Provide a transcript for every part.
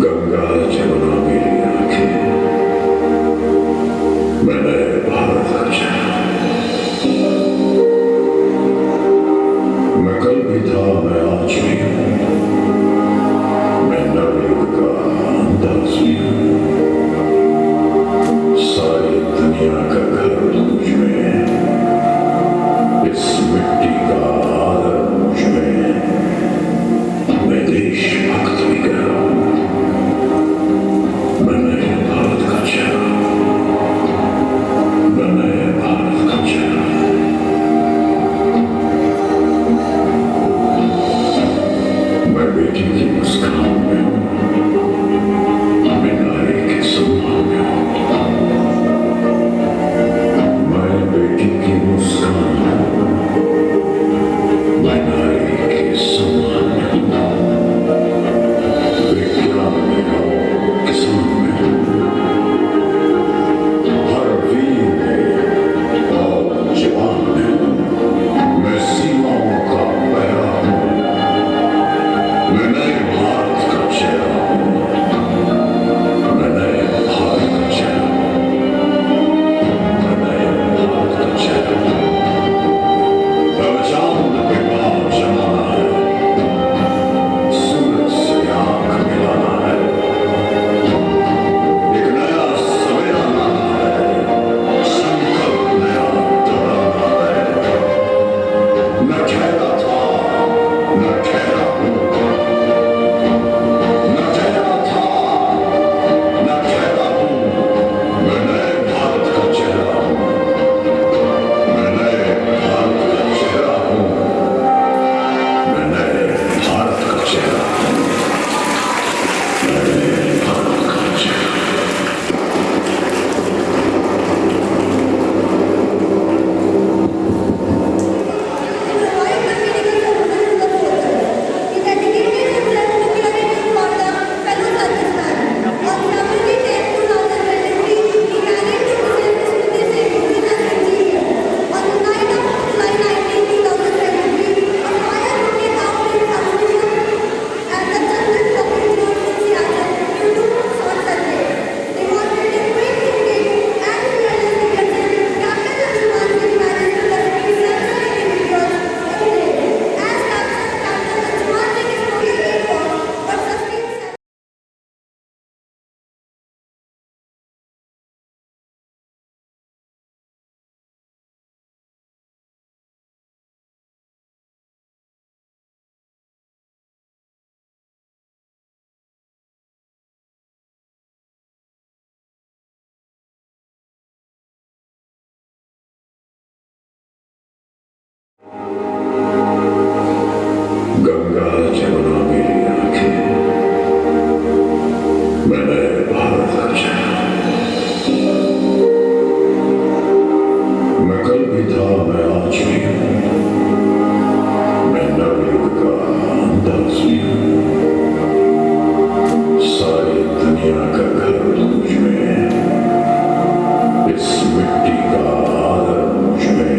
गंगा जमुना मेरी आंखें, मैंने भारत का चेहरा। मैं कल भी था, मैं आज भी हूँ, मैं नवयुग का अंदाज भी हूँ। सारी दुनिया का घर मुझ में, इस मिट्टी का आदर मुझ में। मैं देशभक्त भी गया हूँ, मैंने भारत का चेहरा, मैंने भारत का चेहरा। मैं बेटी की मुस्कान में हूँ, मैं नारी के सम्मान में हूँ। मैं बेटी की मुस्कान में हूँ, मैं नारी के सम्मान में हूँ। विज्ञान में हूँ, किसान में हूँ, हर वीर में और जवान में हूँ। मैं सीमाओं का पहरा हूँ, मैं नए भारत का चेहरा हूँ, मैं नए भारत का चेहरा हूँ, मैं नए भारत का चेहरा हूँ। अब चांद पे पाँव जमाना है, सूरज से आँख मिलाना है, एक नया सवेरा लाना है, संकल्प नया दोहराना है। न ठहरा था, न ठहरा हूँ, न ठहरा था, न ठहरा हूँ। मैं नए भारत का चेहरा हूँ, मैं नए भारत का चेहरा हूँ, मैं नए भारत का चेहरा हूँ, मैं नए भारत का चेहरा। गंगा जमुना मेरी आंखें, मैंने भारत का चेहरा। मैं कल भी था, मैं आज भी हूँ, मैं नवयुग का अंदाज भी हूँ। सारी दुनिया का घर मुझ में, इस मिट्टी का आदर मुझ में।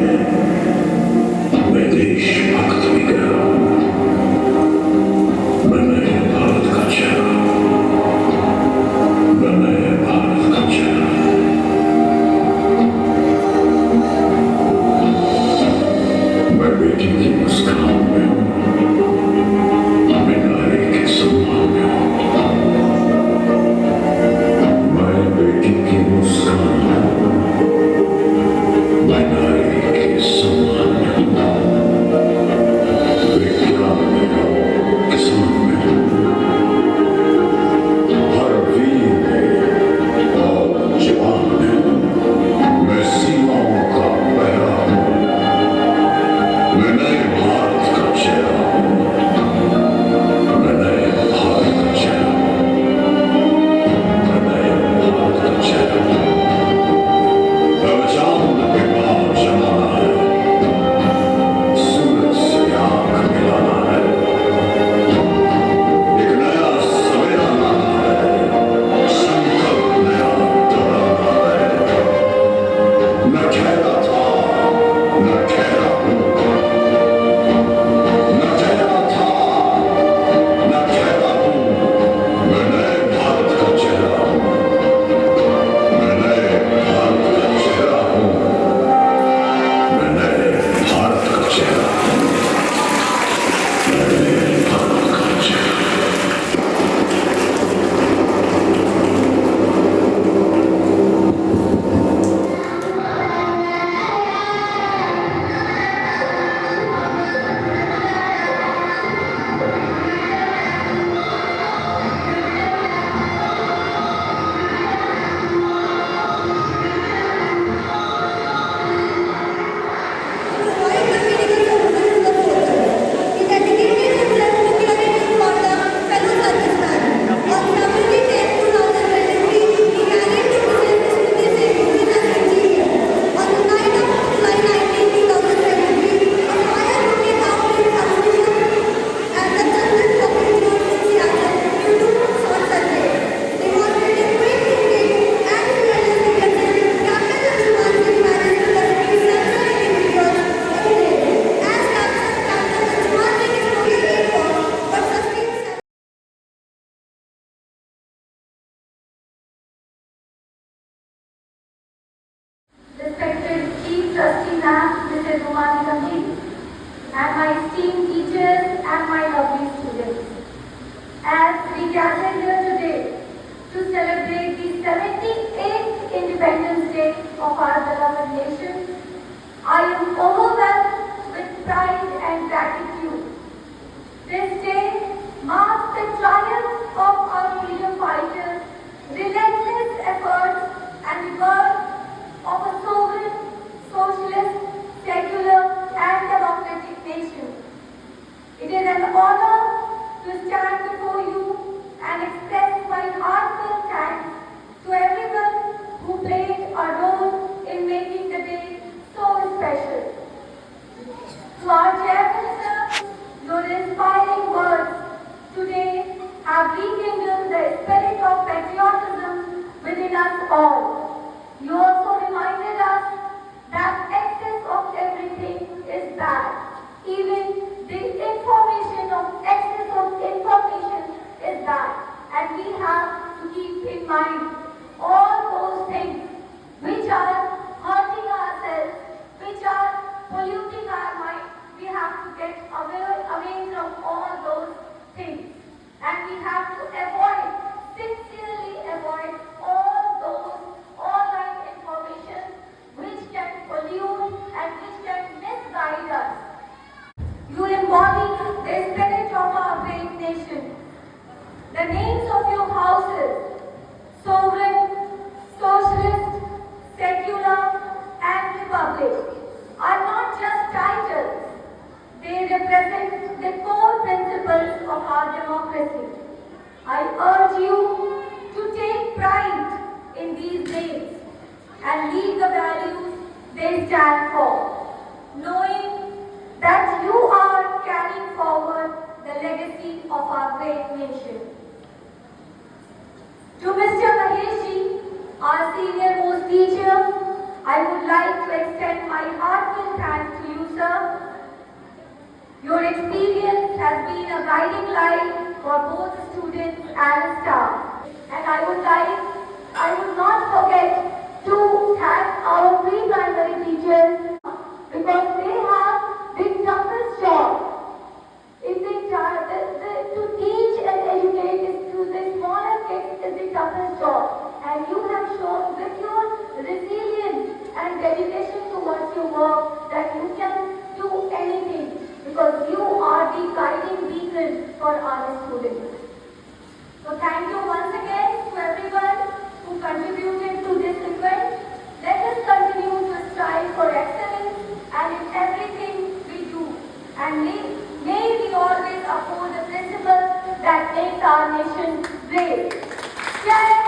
मैं देशभक्त भी गया हूँ, and my esteemed teachers and my lovely students. As we gather here today to celebrate the 78th Independence Day of our beloved nation, I am overwhelmed with pride and gratitude. This day marks the triumph of our freedom fighters, relentless efforts, and the birth of a sovereign, socialist, secular, and democratic nation. It is an honor to stand before you and express my heartfelt thanks to everyone who played a role in making the day so special. To our chairman, sir, your inspiring words today have rekindled the spirit of patriotism within us all. You also reminded us that excess of everything is bad. Even the excess of information is bad. And we have to keep in mind all those things which are hurting ourselves, which are polluting our mind. We have to get away from all those things. And we have to sincerely avoid all those online information which can pollute and which can misguide us. You embody the spirit of our great nation. The names of your houses, sovereign, socialist, secular, and republic, are not just titles. They represent the core principles of our democracy. I urge you to take pride in these names and lead the values they stand for, knowing that you are carrying forward the legacy of our great nation. To Mr. Maheshi, our senior most teacher, I would like to extend my heartfelt thanks to you, sir. Your experience has been a guiding light for both students and staff. And I would not forget to thank our pre-primary teachers because they have the toughest job. To teach and educate to the smaller kids is the toughest job. And you have shown with your resilience and dedication towards your work that you can do anything because you are the guiding beacon for our students. So thank you once again to everyone who contributed to this event. Let us continue to strive for excellence and in everything we do. And may we always uphold the principles that make our nation great. Jai